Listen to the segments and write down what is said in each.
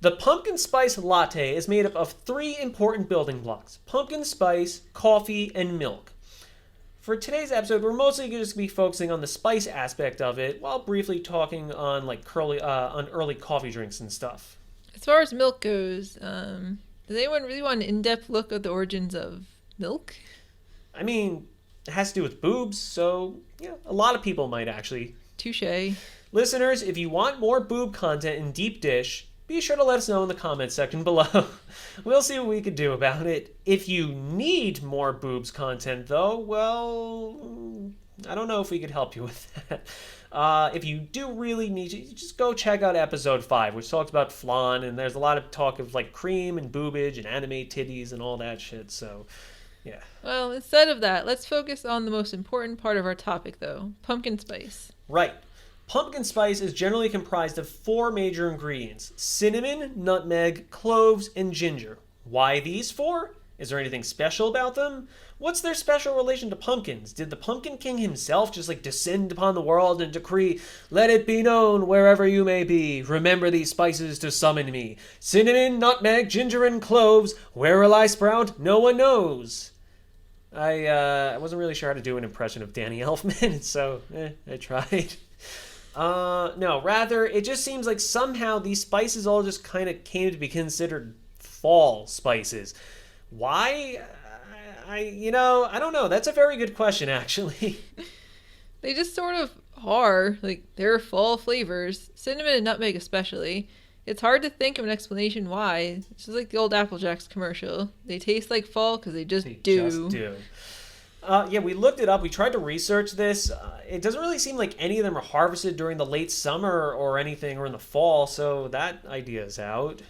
The pumpkin spice latte is made up of 3 important building blocks: pumpkin spice, coffee, and milk. For today's episode, we're mostly just going to be focusing on the spice aspect of it, while briefly talking on on early coffee drinks and stuff. As far as milk goes, does anyone really want an in-depth look at the origins of milk? I mean, it has to do with boobs, so yeah, a lot of people might actually. Touché. Listeners, if you want more boob content in Deep Dish, be sure to let us know in the comments section below. We'll see what we can do about it. If you need more boobs content, though, well, I don't know if we could help you with that. If you do really need to, just go check out episode 5, which talks about flan, and there's a lot of talk of like cream and boobage and anime titties and all that shit, so yeah. Well, instead of that, let's focus on the most important part of our topic, though, pumpkin spice. Right. Pumpkin spice is generally comprised of 4 major ingredients: cinnamon, nutmeg, cloves, and ginger. Why these 4? Is there anything special about them? What's their special relation to pumpkins? Did the Pumpkin King himself just descend upon the world and decree, "Let it be known wherever you may be, remember these spices to summon me. Cinnamon, nutmeg, ginger, and cloves, where will I sprout? No one knows." I wasn't really sure how to do an impression of Danny Elfman, so I tried. No, rather, it just seems like somehow these spices all just kind of came to be considered fall spices. Why? I don't know. That's a very good question, actually. They just sort of are. They're fall flavors. Cinnamon and nutmeg especially. It's hard to think of an explanation why. It's just like the old Apple Jacks commercial. They taste like fall because they just do. Just do. Yeah, we looked it up. We tried to research this. It doesn't really seem like any of them are harvested during the late summer or anything, or in the fall, so that idea is out.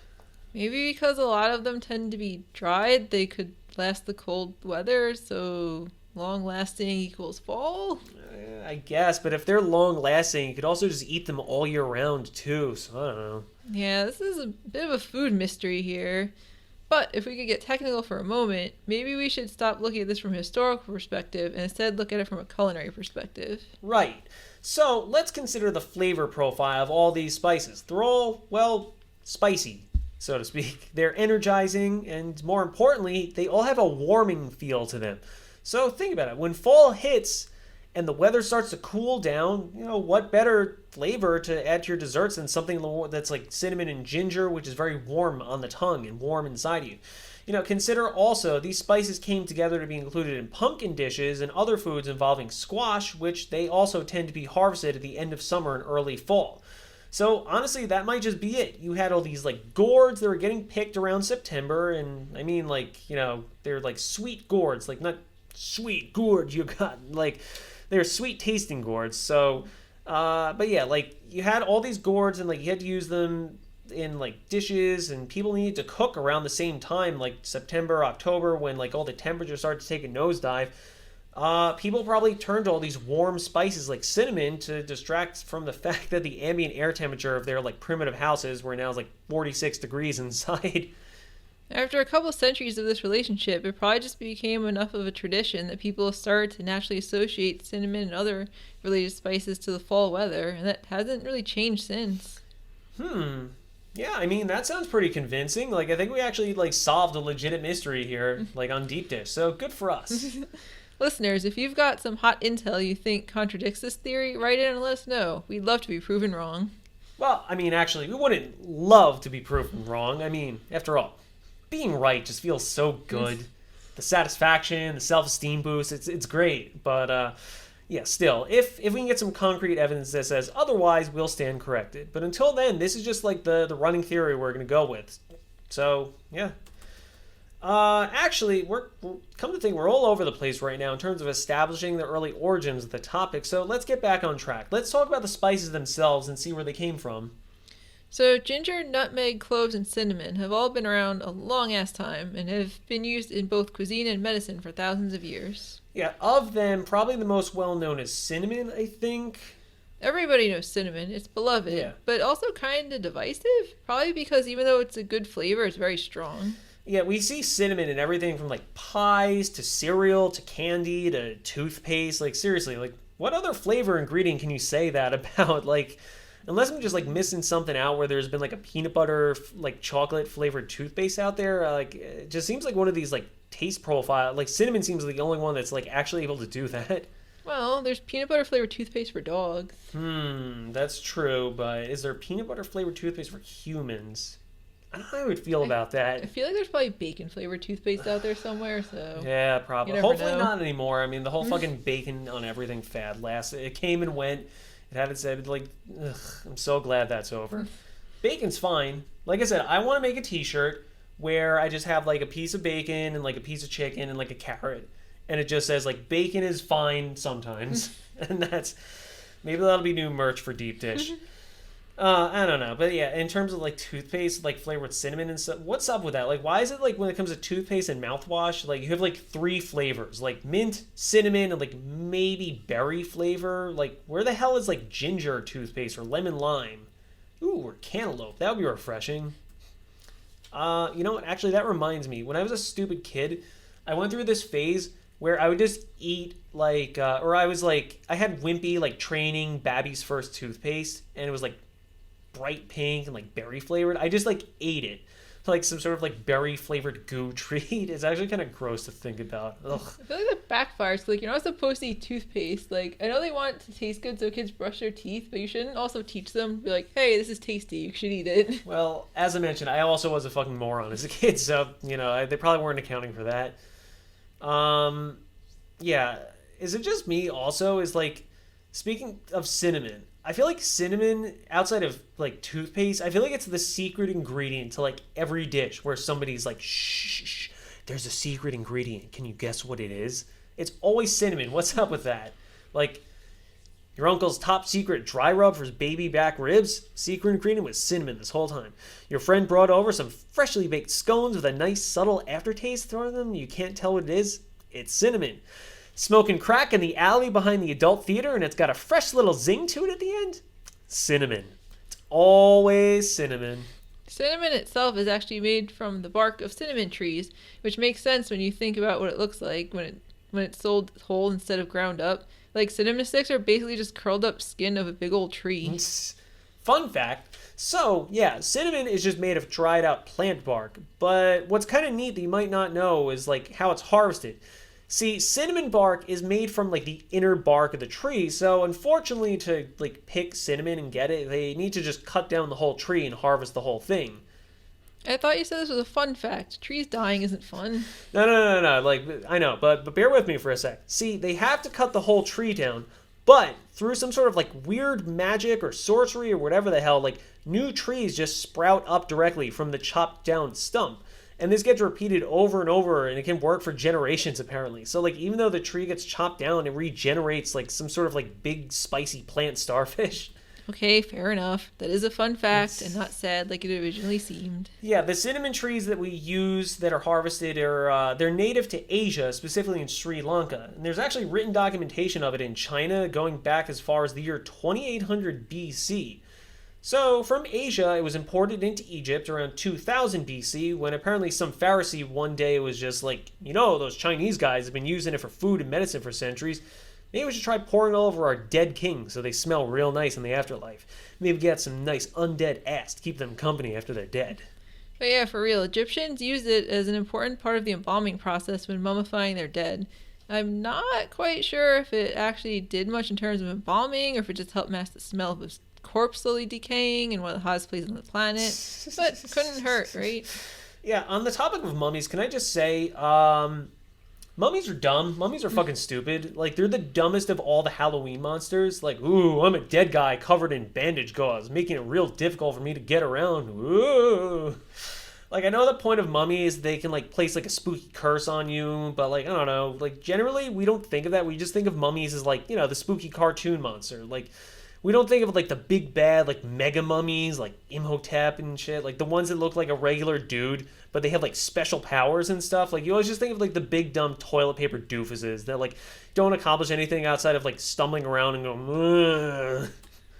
Maybe because a lot of them tend to be dried, they could last the cold weather, so long-lasting equals fall? I guess, but if they're long-lasting, you could also just eat them all year round, too, so I don't know. Yeah, this is a bit of a food mystery here. But if we could get technical for a moment, maybe we should stop looking at this from a historical perspective and instead look at it from a culinary perspective. Right. So let's consider the flavor profile of all these spices. They're all, well, spicy, so to speak. They're energizing, and more importantly, they all have a warming feel to them. So think about it. When fall hits and the weather starts to cool down, what better flavor to add to your desserts than something that's like cinnamon and ginger, which is very warm on the tongue and warm inside you. Consider also these spices came together to be included in pumpkin dishes and other foods involving squash, which they also tend to be harvested at the end of summer and early fall. So honestly, that might just be it. You had all these gourds that were getting picked around September, and I mean they're like sweet gourds, not sweet gourds you got, they're sweet tasting gourds. So but yeah, you had all these gourds, and you had to use them in dishes, and people needed to cook around the same time, September, October, when all the temperatures started to take a nosedive. People probably turned to all these warm spices like cinnamon to distract from the fact that the ambient air temperature of their primitive houses were now 46 degrees inside. After a couple centuries of this relationship, it probably just became enough of a tradition that people started to naturally associate cinnamon and other related spices to the fall weather, and that hasn't really changed since. Yeah, I mean, that sounds pretty convincing. I think we actually solved a legit mystery here, on Deep Dish, so good for us. Listeners, if you've got some hot intel you think contradicts this theory, write in and let us know. We'd love to be proven wrong. Well, I mean, actually, we wouldn't love to be proven wrong. I mean, after all, being right just feels so good. The satisfaction, the self-esteem boost, it's great. But yeah, still, if we can get some concrete evidence that says otherwise, we'll stand corrected. But until then, this is just the running theory we're going to go with. So, yeah. Actually, come to think, we're all over the place right now in terms of establishing the early origins of the topic. So let's get back on track. Let's talk about the spices themselves and see where they came from. So ginger, nutmeg, cloves, and cinnamon have all been around a long-ass time and have been used in both cuisine and medicine for thousands of years. Yeah, of them, probably the most well-known is cinnamon, I think. Everybody knows cinnamon. It's beloved, but also kind of divisive. Probably because even though it's a good flavor, it's very strong. Yeah, we see cinnamon in everything from pies to cereal to candy to toothpaste. Seriously, what other flavor ingredient can you say that about? unless I'm just like missing something out where there's been like a peanut butter like chocolate flavored toothpaste out there. Like it just seems like one of these like taste profile. Like cinnamon seems like the only one that's like actually able to do that. Well, there's peanut butter flavored toothpaste for dogs. That's true, but is there peanut butter flavored toothpaste for humans? I don't know how I would feel about that. I feel like there's probably bacon flavored toothpaste out there somewhere, so... Yeah, probably. You never Hopefully know. not anymore. I mean, the whole fucking bacon on everything fad lasted. It came and went. It had its head, like, ugh, I'm so glad that's over. Bacon's fine. Like I said, I want to make a t-shirt where I just have, like, a piece of bacon and, like, a piece of chicken and, like, a carrot. And it just says, like, bacon is fine sometimes. And that's... Maybe that'll be new merch for Deep Dish. I don't know, but yeah, in terms of like toothpaste, like flavored cinnamon and stuff, what's up with that? Like, why is it like when it comes to toothpaste and mouthwash, like you have like 3 flavors, like mint, cinnamon, and like maybe berry flavor? Like, where the hell is like ginger toothpaste or lemon lime? Ooh, or cantaloupe. That would be refreshing. You know what? Actually, that reminds me. When I was a stupid kid, I went through this phase where I would just eat like, or I was like, I had Wimpy like training Babby's First toothpaste, and it was like bright pink and like berry flavored. I just like ate it like some sort of like berry flavored goo treat. It's actually kind of gross to think about. Ugh. I feel like that backfires. Like, you're not supposed to eat toothpaste. Like, I know they want it to taste good so kids brush their teeth, but you shouldn't also teach them, be like, hey, this is tasty, you should eat it. Well, as I mentioned, I also was a fucking moron as a kid, so you know they probably weren't accounting for that. Yeah, is it just me also? Is like, speaking of cinnamon, I feel like cinnamon, outside of like toothpaste, I feel like it's the secret ingredient to like every dish where somebody's like, shh, there's a secret ingredient. Can you guess what it is? It's always cinnamon. What's up with that? Like, your uncle's top secret dry rub for his baby back ribs? Secret ingredient was cinnamon this whole time. Your friend brought over some freshly baked scones with a nice subtle aftertaste thrown in them. You can't tell what it is? It's cinnamon. Smoking crack in the alley behind the adult theater, and it's got a fresh little zing to it at the end? Cinnamon. It's always cinnamon. Cinnamon itself is actually made from the bark of cinnamon trees, which makes sense when you think about what it looks like when it's sold whole instead of ground up. Like, cinnamon sticks are basically just curled up skin of a big old tree. Fun fact. So, yeah, cinnamon is just made of dried out plant bark. But what's kind of neat that you might not know is, like, how it's harvested. See, cinnamon bark is made from, like, the inner bark of the tree. So, unfortunately, to, like, pick cinnamon and get it, they need to just cut down the whole tree and harvest the whole thing. I thought you said this was a fun fact. Trees dying isn't fun. No. Like, I know, but bear with me for a sec. See, they have to cut the whole tree down, but through some sort of, like, weird magic or sorcery or whatever the hell, like, new trees just sprout up directly from the chopped down stump. And this gets repeated over and over, and it can work for generations, apparently. So, like, even though the tree gets chopped down, it regenerates, like, some sort of, like, big, spicy plant starfish. Okay, fair enough. That is a fun fact and not sad like it originally seemed. Yeah, the cinnamon trees that we use that are harvested are they're native to Asia, specifically in Sri Lanka. And there's actually written documentation of it in China going back as far as the year 2800 BC. So from Asia, it was imported into Egypt around 2000 BC when apparently some Pharisee one day was just like, you know, those Chinese guys have been using it for food and medicine for centuries. Maybe we should try pouring it all over our dead kings so they smell real nice in the afterlife. Maybe get some nice undead ass to keep them company after they're dead. But yeah, for real, Egyptians used it as an important part of the embalming process when mummifying their dead. I'm not quite sure if it actually did much in terms of embalming or if it just helped mask the smell of a corpse slowly decaying in one of the hottest places on the planet. But couldn't hurt, right? Yeah, on the topic of mummies, can I just say, mummies are dumb. Mummies are fucking stupid. Like, they're the dumbest of all the Halloween monsters. Like, ooh, I'm a dead guy covered in bandage gauze, making it real difficult for me to get around. Ooh. Like, I know the point of mummies, they can, like, place, like, a spooky curse on you, but, like, I don't know. Like, generally, we don't think of that. We just think of mummies as, like, you know, the spooky cartoon monster. Like, we don't think of, like, the big bad, like, mega mummies, like Imhotep and shit. Like, the ones that look like a regular dude, but they have, like, special powers and stuff. Like, you always just think of, like, the big, dumb toilet paper doofuses that, like, don't accomplish anything outside of, like, stumbling around and going, ugh.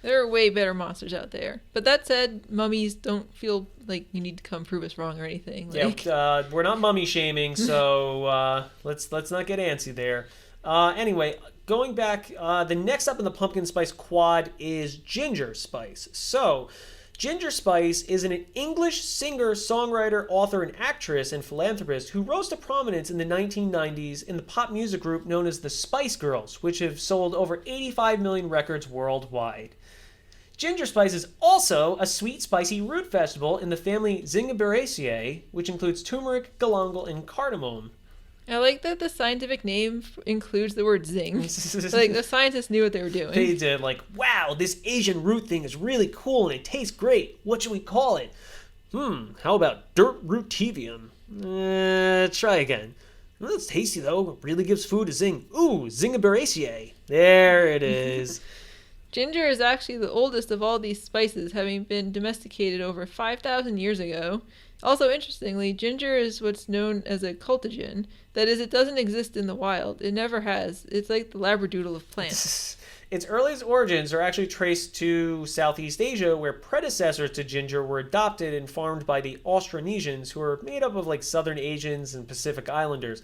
There are way better monsters out there. But that said, mummies don't feel like you need to come prove us wrong or anything. Like... Yeah, we're not mummy shaming, so let's not get antsy there. Anyway, going back, the next up in the pumpkin spice quad is ginger spice. So, Ginger Spice is an English singer, songwriter, author, and actress and philanthropist who rose to prominence in the 1990s in the pop music group known as the Spice Girls, which have sold over 85 million records worldwide. Ginger Spice is also a sweet, spicy root vegetable in the family Zingiberaceae, which includes turmeric, galangal, and cardamom. I like that the scientific name includes the word zing. Like, the scientists knew what they were doing. They did, like, wow, this Asian root thing is really cool and it tastes great. What should we call it? How about dirt rootivium? Try again. Well, it's tasty, though. It really gives food a zing. Ooh, Zingiberaceae. There it is. Ginger is actually the oldest of all these spices, having been domesticated over 5,000 years ago. Also, interestingly, ginger is what's known as a cultigen. That is, it doesn't exist in the wild. It never has. It's like the labradoodle of plants. Its earliest origins are actually traced to Southeast Asia, where predecessors to ginger were adopted and farmed by the Austronesians, who are made up of like Southern Asians and Pacific Islanders.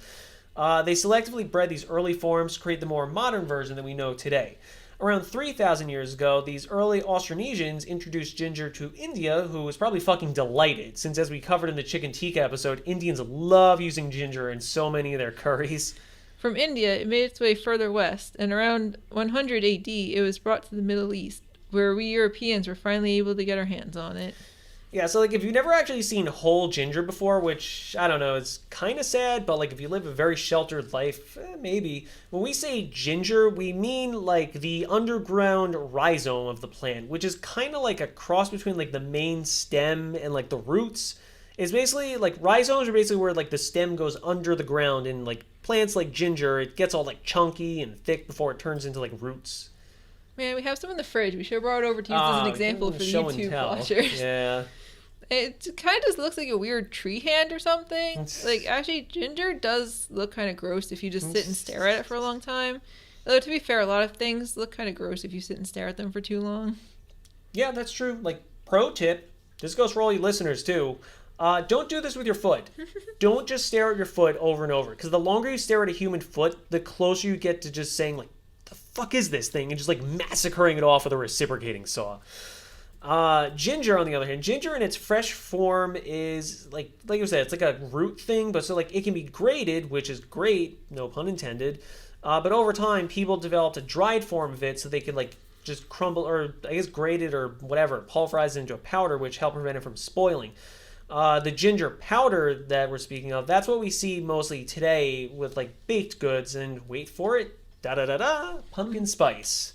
They selectively bred these early forms to create the more modern version that we know today. Around 3,000 years ago, these early Austronesians introduced ginger to India, who was probably fucking delighted, since as we covered in the chicken tikka episode, Indians love using ginger in so many of their curries. From India, it made its way further west, and around 100 AD, it was brought to the Middle East, where we Europeans were finally able to get our hands on it. Yeah, so like if you've never actually seen whole ginger before, which I don't know, it's kind of sad, but like if you live a very sheltered life, maybe. When we say ginger, we mean like the underground rhizome of the plant, which is kind of like a cross between like the main stem and like the roots. It's basically like rhizomes are basically where like the stem goes under the ground, and like plants like ginger, it gets all like chunky and thick before it turns into like roots. Man, we have some in the fridge. We should have brought it over to use as an example for the YouTube watchers. Yeah. It kind of just looks like a weird tree hand or something. Like, actually, ginger does look kind of gross if you just sit and stare at it for a long time. Although, to be fair, a lot of things look kind of gross if you sit and stare at them for too long. Yeah, that's true. Like, pro tip, this goes for all you listeners, too. Don't do this with your foot. Don't just stare at your foot over and over. Because the longer you stare at a human foot, the closer you get to just saying, like, the fuck is this thing? And just, like, massacring it off with a reciprocating saw. Ginger, on the other hand, ginger in its fresh form is like you said, it's like a root thing, but so like it can be grated, which is great, no pun intended. But over time, people developed a dried form of it so they could like just crumble or I guess grate it or whatever, pulverize it into a powder, which helped prevent it from spoiling. The ginger powder that we're speaking of, that's what we see mostly today with like baked goods, and wait for it, pumpkin spice.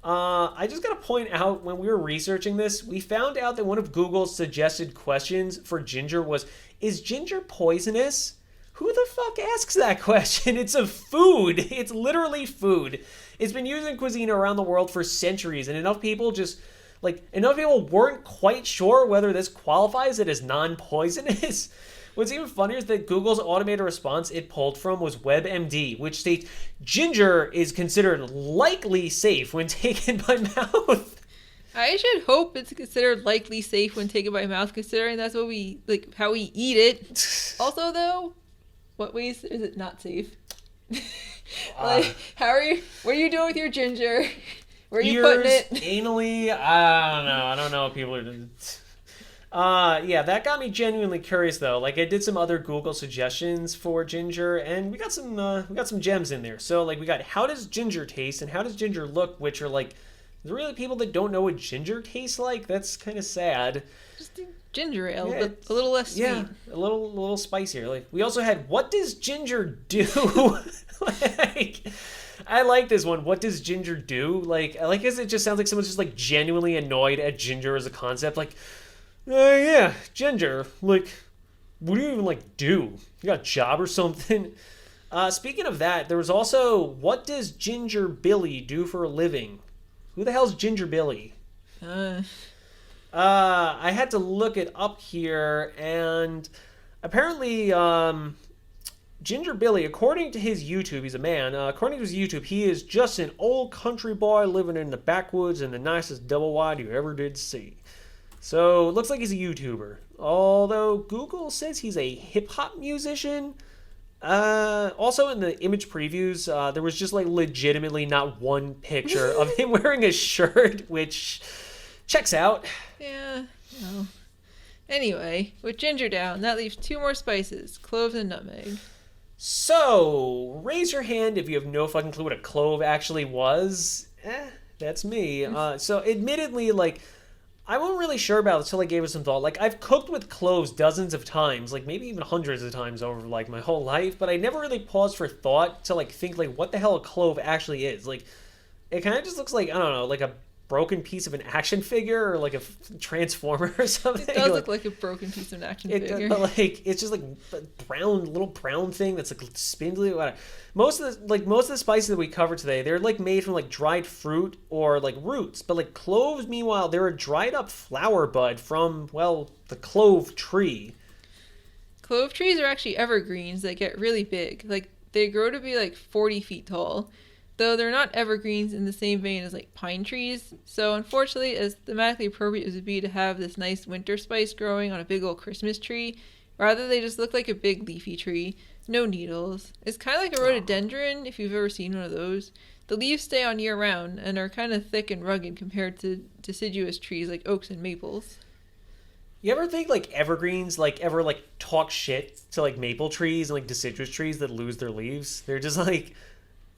I just gotta point out, when we were researching this, we found out that one of Google's suggested questions for ginger was, is ginger poisonous? Who the fuck asks that question? It's a food. It's literally food. It's been used in cuisine around the world for centuries, and enough people weren't quite sure whether this qualifies it as non-poisonous. What's even funnier is that Google's automated response it pulled from was WebMD, which states ginger is considered likely safe when taken by mouth. I should hope it's considered likely safe when taken by mouth, considering that's what how we eat it. Also, though, what ways is it not safe? Like, what are you doing with your ginger? Where are you putting it? Anally? I don't know what people are doing. Yeah, that got me genuinely curious though. Like I did some other Google suggestions for ginger, and we got some gems in there. So like we got how does ginger taste and how does ginger look, which are like there really people that don't know what ginger tastes like. That's kind of sad. Just ginger ale, but a little less sweet. Yeah, a little spicier. Like we also had what does ginger do? Like I like this one. What does ginger do? Like I like as it just sounds like someone's just like genuinely annoyed at ginger as a concept. Like yeah, ginger. Like, what do you even, like, do? You got a job or something? Speaking of that, there was also, what does Ginger Billy do for a living? Who the hell's Ginger Billy? I had to look it up here, and apparently, Ginger Billy, according to his YouTube, he's a man, according to his YouTube, he is just an old country boy living in the backwoods and the nicest double wide you ever did see. So, looks like he's a YouTuber. Although Google says he's a hip-hop musician. Also in the image previews, there was just like legitimately not one picture of him wearing a shirt, which checks out. Yeah, no. Anyway, with ginger down, that leaves 2 more spices, cloves and nutmeg. So, raise your hand if you have no fucking clue what a clove actually was. That's me. So, admittedly, like, I wasn't really sure about it until I gave it some thought. Like, I've cooked with cloves dozens of times, like, maybe even hundreds of times over, like, my whole life, but I never really paused for thought to, like, think, like, what the hell a clove actually is. Like, it kind of just looks like, I don't know, like a broken piece of an action figure or like a transformer or something. It does look like a broken piece of an action figure. But like it's just like a little brown thing that's like spindly. Whatever. Most of the spices that we cover today, they're like made from like dried fruit or like roots. But like cloves, meanwhile, they're a dried up flower bud from the clove tree. Clove trees are actually evergreens that get really big. Like they grow to be like 40 feet tall. Though they're not evergreens in the same vein as like pine trees. So unfortunately, as thematically appropriate as it would be to have this nice winter spice growing on a big old Christmas tree, rather they just look like a big leafy tree, no needles. It's kind of like a rhododendron, if you've ever seen one of those. The leaves stay on year round and are kind of thick and rugged compared to deciduous trees like oaks and maples. You ever think like evergreens ever talk shit to like maple trees and like deciduous trees that lose their leaves? They're just like,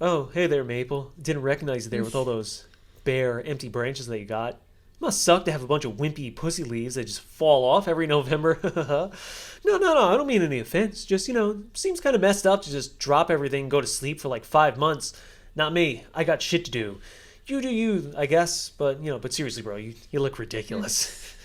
oh, hey there, Maple. Didn't recognize you there with all those bare, empty branches that you got. Must suck to have a bunch of wimpy pussy leaves that just fall off every November. No, I don't mean any offense. Just, seems kind of messed up to just drop everything and go to sleep for like 5 months. Not me. I got shit to do. You do you, I guess. But seriously, bro, you look ridiculous.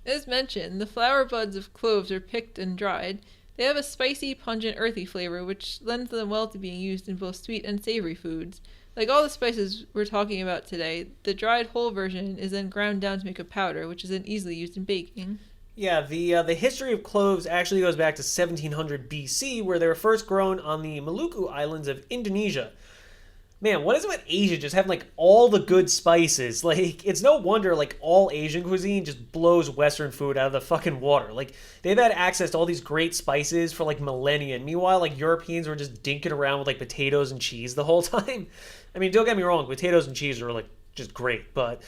As mentioned, the flower buds of cloves are picked and dried. They have a spicy, pungent, earthy flavor, which lends them well to being used in both sweet and savory foods. Like all the spices we're talking about today, the dried whole version is then ground down to make a powder, which is then easily used in baking. Yeah, the history of cloves actually goes back to 1700 BC, where they were first grown on the Maluku Islands of Indonesia. Man, what is it with Asia just having, like, all the good spices? Like, it's no wonder, like, all Asian cuisine just blows Western food out of the fucking water. Like, they've had access to all these great spices for, like, millennia. Meanwhile, like, Europeans were just dinking around with, like, potatoes and cheese the whole time. I mean, don't get me wrong, potatoes and cheese are, like, just great. But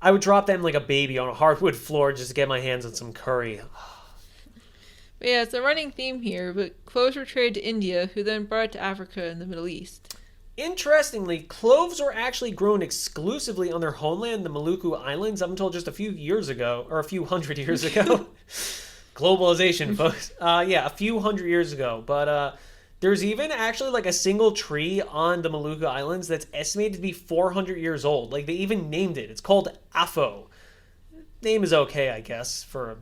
I would drop them like a baby on a hardwood floor just to get my hands on some curry. But yeah, it's a running theme here, but cloves were traded to India, who then brought it to Africa and the Middle East. Interestingly, cloves were actually grown exclusively on their homeland, the Maluku Islands, up until just a few years ago, or a few hundred years ago. Globalization, folks. A few hundred years ago. But there's even actually like a single tree on the Maluku Islands that's estimated to be 400 years old. Like, they even named it. It's called Afo. Name is okay, I guess, for a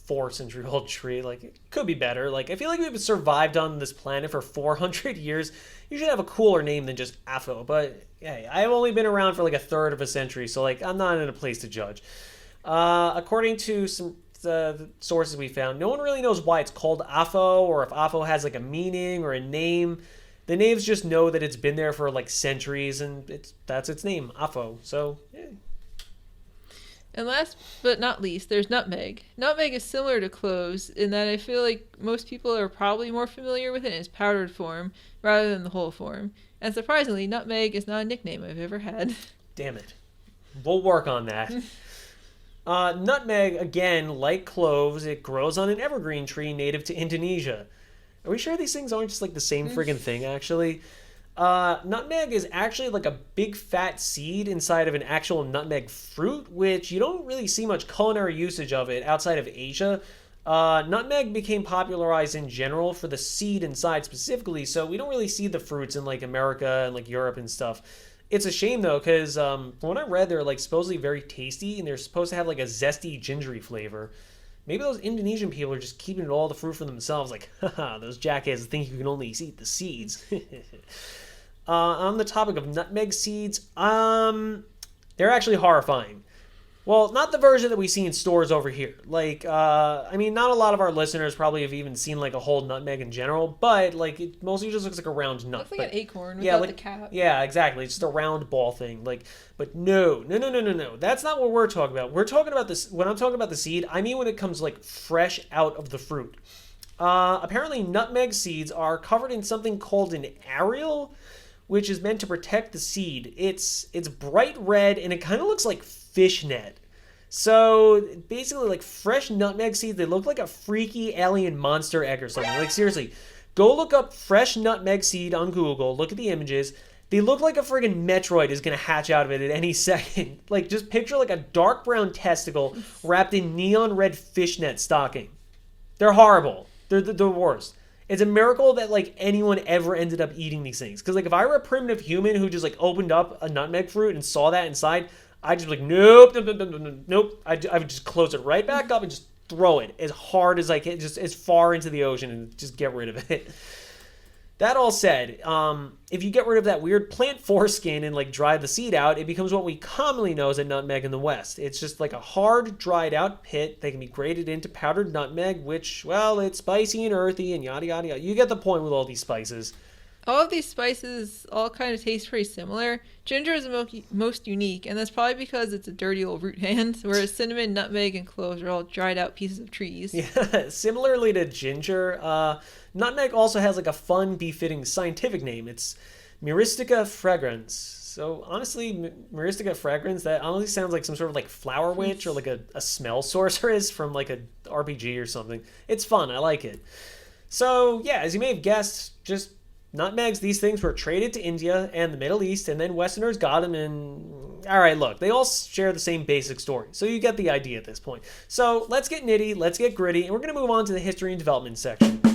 4-century-old tree. Like, it could be better. Like, I feel like we've survived on this planet for 400 years. You should have a cooler name than just Afo. But, hey, I've only been around for like a third of a century, so, like, I'm not in a place to judge. According to some sources we found, no one really knows why it's called Afo, or if Afo has, like, a meaning or a name. The natives just know that it's been there for, like, centuries, and that's its name, Afo. So, yeah. And last but not least, there's nutmeg. Nutmeg is similar to cloves in that I feel like most people are probably more familiar with it in its powdered form rather than the whole form. And surprisingly, nutmeg is not a nickname I've ever had. Damn it. We'll work on that. Nutmeg, again, like cloves, it grows on an evergreen tree native to Indonesia. Are we sure these things aren't just like the same friggin' thing, actually? Nutmeg is actually like a big fat seed inside of an actual nutmeg fruit, which you don't really see much culinary usage of it outside of Asia. Nutmeg became popularized in general for the seed inside specifically, so we don't really see the fruits in like America and like Europe and stuff. It's a shame though, because from what I read, they're like supposedly very tasty and they're supposed to have like a zesty, gingery flavor. Maybe those Indonesian people are just keeping all the fruit for themselves, like, haha, those jackasses think you can only eat the seeds. On the topic of nutmeg seeds, they're actually horrifying. Well, not the version that we see in stores over here. Like, I mean, not a lot of our listeners probably have even seen like a whole nutmeg in general, but like it mostly just looks like a round nut. Looks like an acorn without the cap. Yeah, exactly. It's just a round ball thing. Like, but no. That's not what we're talking about. We're talking about this. When I'm talking about the seed, I mean when it comes like fresh out of the fruit. Apparently, nutmeg seeds are covered in something called an areole, which is meant to protect the seed. It's bright red and it kind of looks like fishnet. So basically, like fresh nutmeg seeds, they look like a freaky alien monster egg or something. Like seriously, go look up fresh nutmeg seed on Google. Look at the images. They look like a friggin' Metroid is gonna hatch out of it at any second. Like just picture like a dark brown testicle wrapped in neon red fishnet stocking. They're horrible. They're the worst. It's a miracle that like anyone ever ended up eating these things. Because like if I were a primitive human who just like opened up a nutmeg fruit and saw that inside, I'd just be like, nope, nope, nope, nope, nope, nope. I would just close it right back up and just throw it as hard as I can, just as far into the ocean and just get rid of it. That all said, if you get rid of that weird plant foreskin and like dry the seed out, it becomes what we commonly know as a nutmeg in the West. It's just like a hard, dried out pit that can be grated into powdered nutmeg, which, well, it's spicy and earthy and yada yada yada. You get the point with all these spices. All of these spices all kind of taste pretty similar. Ginger is the most unique, and that's probably because it's a dirty old root hand, whereas cinnamon, nutmeg, and cloves are all dried out pieces of trees. Yeah, similarly to ginger, nutmeg also has like a fun, befitting scientific name. It's Myristica fragrans. So honestly, Myristica fragrans, that honestly sounds like some sort of like flower witch or like a smell sorceress from like a RPG or something. It's fun. I like it. So yeah, as you may have guessed, just nutmegs, these things were traded to India and the Middle East, and then Westerners got them, and all right, look, they all share the same basic story, so you get the idea at this point. So let's get nitty, let's get gritty, and we're going to move on to the history and development section.